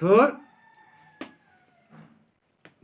3,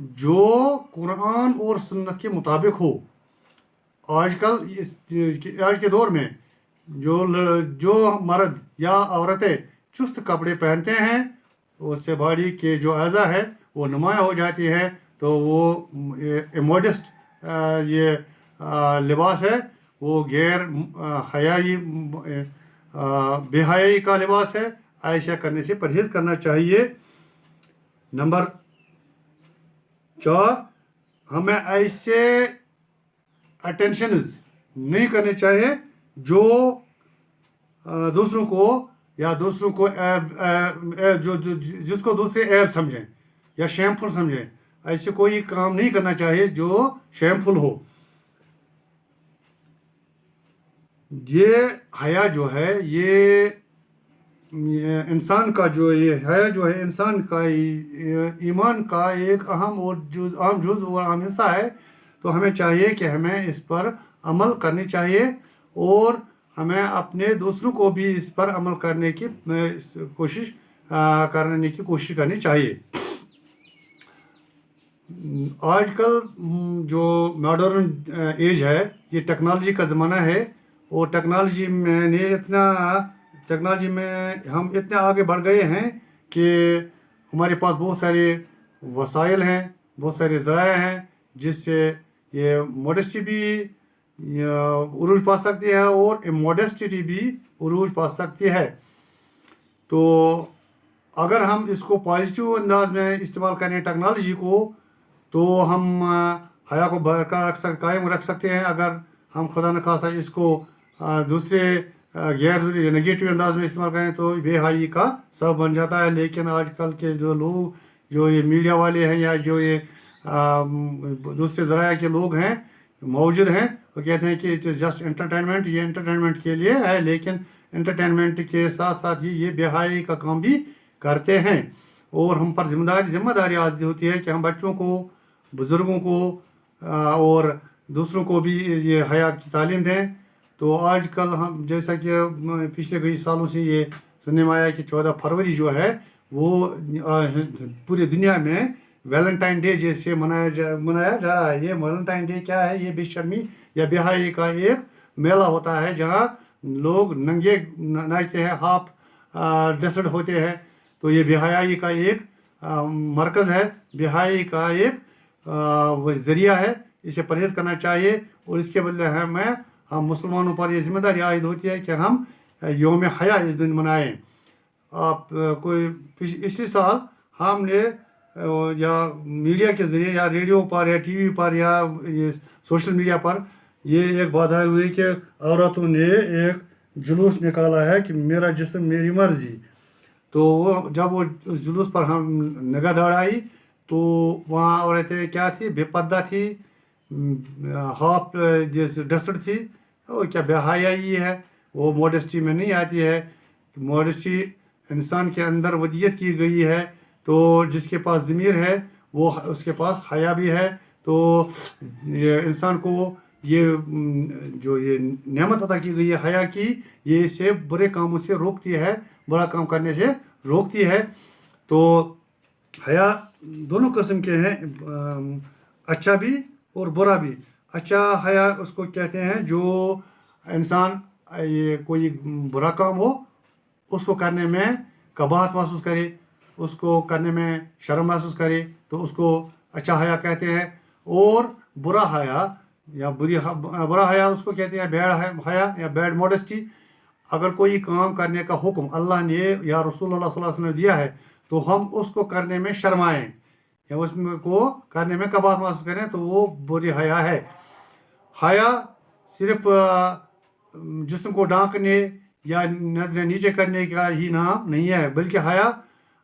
جو قرآن اور سنت کے مطابق ہو. آج کے دور میں جو مرد یا عورتیں چست کپڑے پہنتے ہیں اس سے باڈی کے جو اعضاء ہے وہ نمایاں ہو جاتی ہے. تو وہ موڈسٹ یہ لباس ہے، وہ غیر حیائی بے حیائی کا لباس ہے. ایسا کرنے سے پرہیز کرنا چاہیے. نمبر 4، ہمیں ایسے اٹینشنز نہیں کرنے چاہیے جو دوسروں کو جس کو دوسرے عیب سمجھیں یا شیمفل سمجھیں. ایسے کوئی کام نہیں کرنا چاہیے جو شیمفل ہو. یہ حیا جو ہے یہ انسان کا حیا جو ہے انسان کا ایمان کا ایک اہم جز اور اہم حصہ ہے. تو ہمیں چاہیے کہ ہمیں اس پر عمل کرنی چاہیے اور ہمیں اپنے دوسروں کو بھی اس پر عمل کرنے کی کوشش کرنی چاہیے. آج کل جو ماڈرن ایج ہے یہ ٹیکنالوجی کا زمانہ ہے اور ٹیکنالوجی میں ہم اتنے آگے بڑھ گئے ہیں کہ ہمارے پاس بہت سارے وسائل ہیں، بہت سارے ذرائع ہیں جس سے یہ موڈسٹی بھی عروج پا سکتی ہے اور اموڈسٹی بھی عروج پا سکتی ہے. تو اگر ہم اس کو پازیٹیو انداز میں استعمال کریں ٹیکنالوجی کو تو ہم حیا کو برقرار قائم رکھ سکتے ہیں. اگر ہم خدا نخواستہ اس کو دوسرے غیر ضروری نگیٹو انداز میں استعمال کریں تو بے حیائی کا سبب بن جاتا ہے. لیکن آج کل کے جو لوگ جو یہ میڈیا والے ہیں یا جو یہ دوسرے ذرائع کے لوگ ہیں موجود ہیں وہ کہتے ہیں کہ اٹ از جسٹ انٹرٹینمنٹ، یہ انٹرٹینمنٹ کے لیے ہے. لیکن انٹرٹینمنٹ کے ساتھ ساتھ یہ بے حیائی کا کام بھی کرتے ہیں. اور ہم پر ذمہ داری آج ہوتی ہے کہ ہم بچوں کو، بزرگوں کو اور دوسروں کو بھی یہ حیا کی تعلیم دیں. تو آج کل ہم جیسا کہ پچھلے کئی سالوں سے یہ سننے میں آیا کہ 14 فروری جو ہے وہ پوری دنیا میں ویلنٹائن ڈے جیسے منایا جا رہا ہے. یہ ویلنٹائن ڈے کیا ہے؟ یہ بے شرمی یا بے حیائی کا ایک میلہ ہوتا ہے جہاں لوگ ننگے ناچتے ہیں، ہاف ڈریسڈ ہوتے ہیں. تو یہ بے حیائی کا ایک مرکز ہے، بے حیائی کا ایک ذریعہ ہے. اسے پرہیز کرنا چاہیے اور اس کے بدلے ہم مسلمانوں پر یہ ذمہ داری عائد ہوتی ہے کہ ہم یوم حیا اس دن منائیں. اسی سال ہم نے یا میڈیا کے ذریعے یا ریڈیو پر یا ٹی وی پر یا سوشل میڈیا پر یہ ایک بات آئی ہوئی کہ عورتوں نے ایک جلوس نکالا ہے کہ میرا جسم میری مرضی. تو جب وہ اس جلوس پر ہم نگاہ دوڑائی تو وہاں عورتیں کیا تھی؟ بے پردہ تھی، ہاف جیسے ڈسٹ تھی. وہ کیا بے حیائی ہے؟ وہ موڈسٹی میں نہیں آتی ہے. موڈسٹی انسان کے اندر ودیت کی گئی ہے. تو جس کے پاس ضمیر ہے وہ اس کے پاس حیا بھی ہے. تو یہ انسان کو یہ جو یہ نعمت عطا کی گئی ہے حیا کی، یہ اسے برے کاموں سے روکتی ہے، برا کام کرنے سے روکتی ہے. تو حیا دونوں قسم کے ہیں، اچھا بھی اور برا بھی. اچھا حیا اس کو کہتے ہیں جو انسان یہ کوئی برا کام ہو اس کو کرنے میں قباحت محسوس کرے، اس کو کرنے میں شرم محسوس کرے تو اس کو اچھا حیا کہتے ہیں. اور برا حیا یا برا حیا اس کو کہتے ہیں بیڈ حیا یا بیڈ موڈسٹی. اگر کوئی کام کرنے کا حکم اللہ نے یا رسول اللہ صلی اللہ علیہ وسلم نے دیا ہے تو ہم اس کو کرنے میں شرمائیں یا اس کو کرنے میں قباحت محسوس کریں تو وہ بری حیا ہے. حیا صرف جسم کو ڈھانکنے یا نظریں نیچے کرنے کا ہی نام نہیں ہے، بلکہ حیا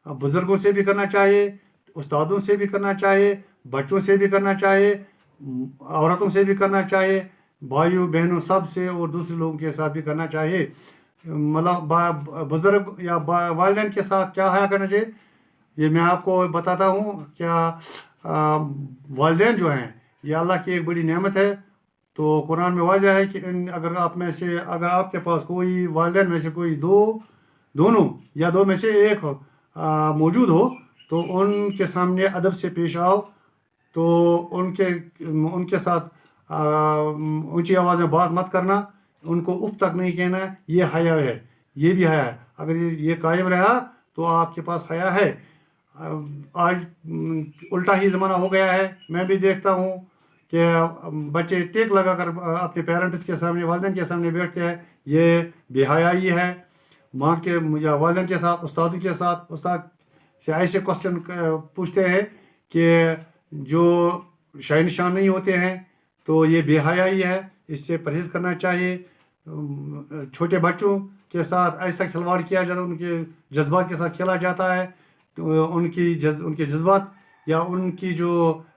بزرگوں سے بھی کرنا چاہیے، استادوں سے بھی کرنا چاہیے، بچوں سے بھی کرنا چاہیے، عورتوں سے بھی کرنا چاہیے، بھائیوں بہنوں سب سے اور دوسرے لوگوں کے ساتھ بھی کرنا چاہیے. مطلب بزرگ یا والدین کے ساتھ کیا حیا کرنا چاہیے یہ میں آپ کو بتاتا ہوں. کیا والدین جو ہیں یہ اللہ کی ایک بڑی نعمت ہے. تو قرآن میں واضح ہے کہ اگر آپ کے پاس کوئی والدین میں سے کوئی دونوں یا دو میں سے ایک موجود ہو تو ان کے سامنے ادب سے پیش آؤ تو ان کے ساتھ اونچی آواز میں بات مت کرنا، ان کو اف تک نہیں کہنا، یہ حیا ہے، یہ بھی حیا ہے۔ اگر یہ قائم رہا تو آپ کے پاس حیا ہے۔ آج الٹا ہی زمانہ ہو گیا ہے، میں بھی دیکھتا ہوں کہ بچے ٹیک لگا کر اپنے پیرنٹس کے سامنے، والدین کے سامنے بیٹھتے ہیں، یہ بے حیائی ہے۔ ماں کے یا والدین کے ساتھ، استادوں کے ساتھ، استاد سے ایسے کوشچن پوچھتے ہیں کہ جو شائع نشان نہیں ہوتے ہیں، تو یہ بے حیائی ہے، اس سے پرہیز کرنا چاہیے۔ چھوٹے بچوں کے ساتھ ایسا کھلواڑ کیا جاتا ہے، ان کے جذبات کے ساتھ کھیلا جاتا ہے، تو ان کے جذبات یا ان کی جو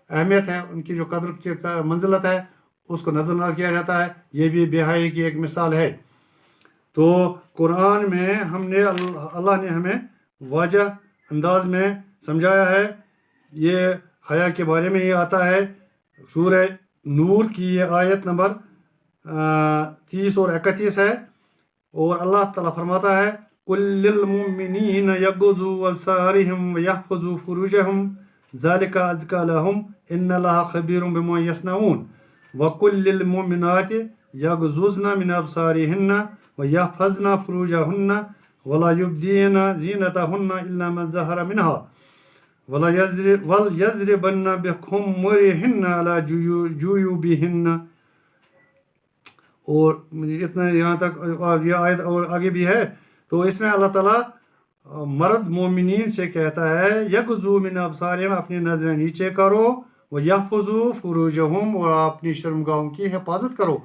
اہمیت ہے، ان کی جو قدر کی منزلت ہے، اس کو نظر انداز کیا جاتا ہے۔ یہ بھی بے حیائی کی ایک مثال ہے۔ تو قرآن میں اللہ نے ہمیں واضح انداز میں سمجھایا ہے۔ یہ حیا کے بارے میں یہ آتا ہے سورہ نور کی یہ آیت نمبر 30 اور 31 ہے، اور اللہ تعالیٰ فرماتا ہے قُل لِّلْمُؤْمِنِينَ يَغْضُضُوا أَبْصَارَهُمْ وَيَحْفَظُوا فُرُوجَهُمْ ذَلِكَ أَزْكَىٰ لَهُمْ إِنَّ اللَّهَ خَبِيرٌ بِمَا يَصْنَعُونَ وَقُل لِّلْمُؤْمِنَاتِ يَغْضُضْنَ مِنْ أَبْصَارِهِنَّ وَيَحْفَظْنَ فُرُوجَهُنَّ وَلَا يُبْدِينَ زِينَتَهُنَّ إِلَّا مَا ظَهَرَ مِنْهَا وَلْيَضْرِبْنَ بِخُمُرِهِنَّ عَلَىٰ جُيُوبِهِنَّ۔ اور اتنا یہاں تک، اور یہ آیت اور آگے بھی ہے۔ تو اس میں اللہ تعالیٰ مرد مومنین سے کہتا ہے یغضوا من ابصارہم، اپنی نظریں نیچے کرو، ویحفظوا فروجہم، اور اپنی شرمگاہوں کی حفاظت کرو۔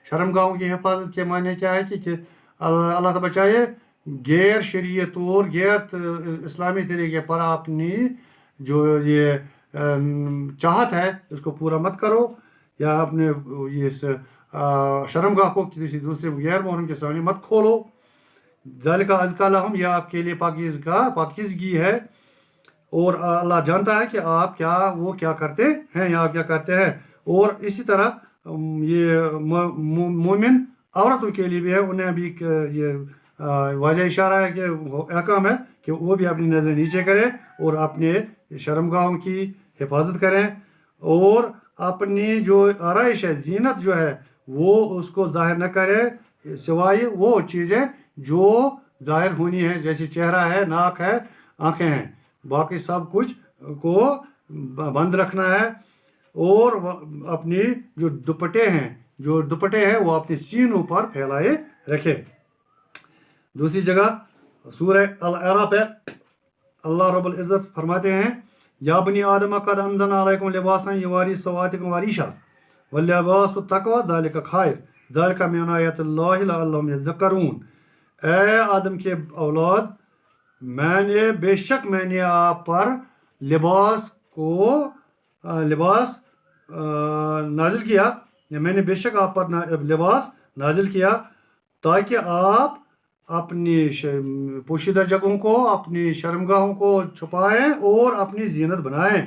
شرمگاہوں کی حفاظت کے معنی کیا ہے کہ اللہ تعالیٰ بچائے غیر شرعی طور، غیر اسلامی طریقے پر اپنی جو یہ چاہت ہے اس کو پورا مت کرو، یا اپنے اس شرمگاہ کو کسی دوسرے غیر محرم کے سامنے مت کھولو۔ ذالک ازکیٰ لہم، یہ آپ کے لیے پاکیزگی ہے، اور اللہ جانتا ہے کہ آپ کیا کرتے ہیں یا آپ کیا کرتے ہیں۔ اور اسی طرح یہ مومن عورتوں کے لیے بھی ہے، انہیں بھی یہ واضح اشارہ ہے کہ احکام ہے کہ وہ بھی اپنی نظریں نیچے کریں اور اپنے شرمگاہوں کی حفاظت کریں، اور اپنی جو آرائش ہے، زینت جو ہے، وہ اس کو ظاہر نہ کرے، سوائے وہ چیزیں جو ظاہر ہونی ہے، جیسے چہرہ ہے، ناک ہے، آنکھیں ہیں، باقی سب کچھ کو بند رکھنا ہے۔ اور اپنی جو دوپٹے ہیں وہ اپنے سینوں پر پھیلائے رکھے۔ دوسری جگہ سورہ الاعراف ہے، اللہ رب العزت فرماتے ہیں یا بنی آدم قد انزلنا علیکم لباسا یواری سوآتکم وریشا واللباس التقوی ذالک خیر ذالک من آیات اللہ لعلہم یذکرون۔ اے آدم کے اولاد، بے شک میں نے آپ پر لباس نازل کیا، یا میں نے بے شک آپ پر لباس نازل کیا تاکہ آپ اپنی پوشیدہ جگہوں کو، اپنی شرمگاہوں کو چھپائیں اور اپنی زینت بنائیں۔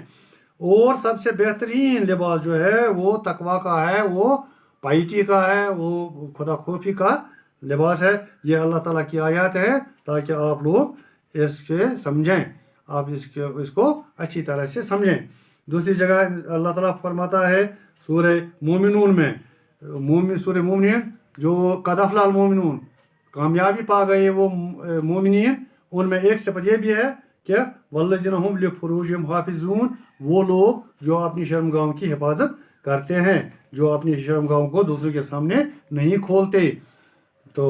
اور سب سے بہترین لباس جو ہے وہ تقوی کا ہے، وہ پائٹی کا ہے، وہ خدا خوفی کا لباس ہے۔ یہ اللہ تعالیٰ کی آیات ہیں تاکہ آپ لوگ اس کے سمجھیں، آپ اس کو اچھی طرح سے سمجھیں۔ دوسری جگہ اللہ تعالیٰ فرماتا ہے سورہ مومنون میں، سورہ مومنین، جو قد افلح المومنون، کامیابی پا گئے وہ مومنین، ان میں ایک صفت یہ بھی ہے کہ والذین هم لفروجہم حافظون، وہ لوگ جو اپنی شرمگاہوں کی حفاظت کرتے ہیں، جو اپنی شرمگاہوں کو دوسروں کے سامنے نہیں کھولتے۔ تو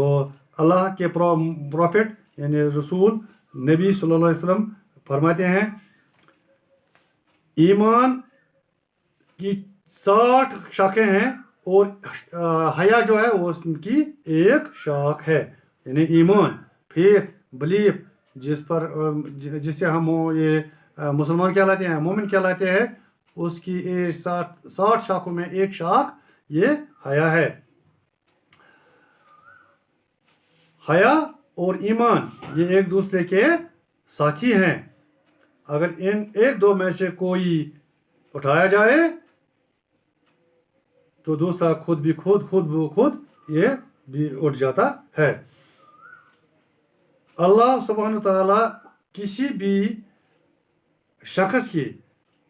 اللہ کے پروفٹ یعنی رسول نبی صلی اللہ علیہ وسلم فرماتے ہیں ایمان کی 60 شاخیں ہیں، اور حیا جو ہے وہ اس کی ایک شاخ ہے، یعنی ایمان، فیتھ، بلیف، جس سے ہم یہ مسلمان کہلاتے ہیں، مومن کہلاتے ہیں، اس کی 60 شاخوں میں ایک شاخ یہ حیا ہے۔ حیا اور ایمان یہ ایک دوسرے کے ساتھی ہیں، اگر ان ایک دو میں سے کوئی اٹھایا جائے تو دوسرا خود بخود یہ بھی اٹھ جاتا ہے۔ اللہ سبحانہ تعالیٰ کسی بھی شخص کی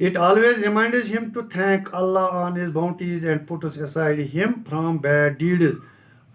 It always reminds him to thank Allah on his bounties and puts aside him from bad deeds.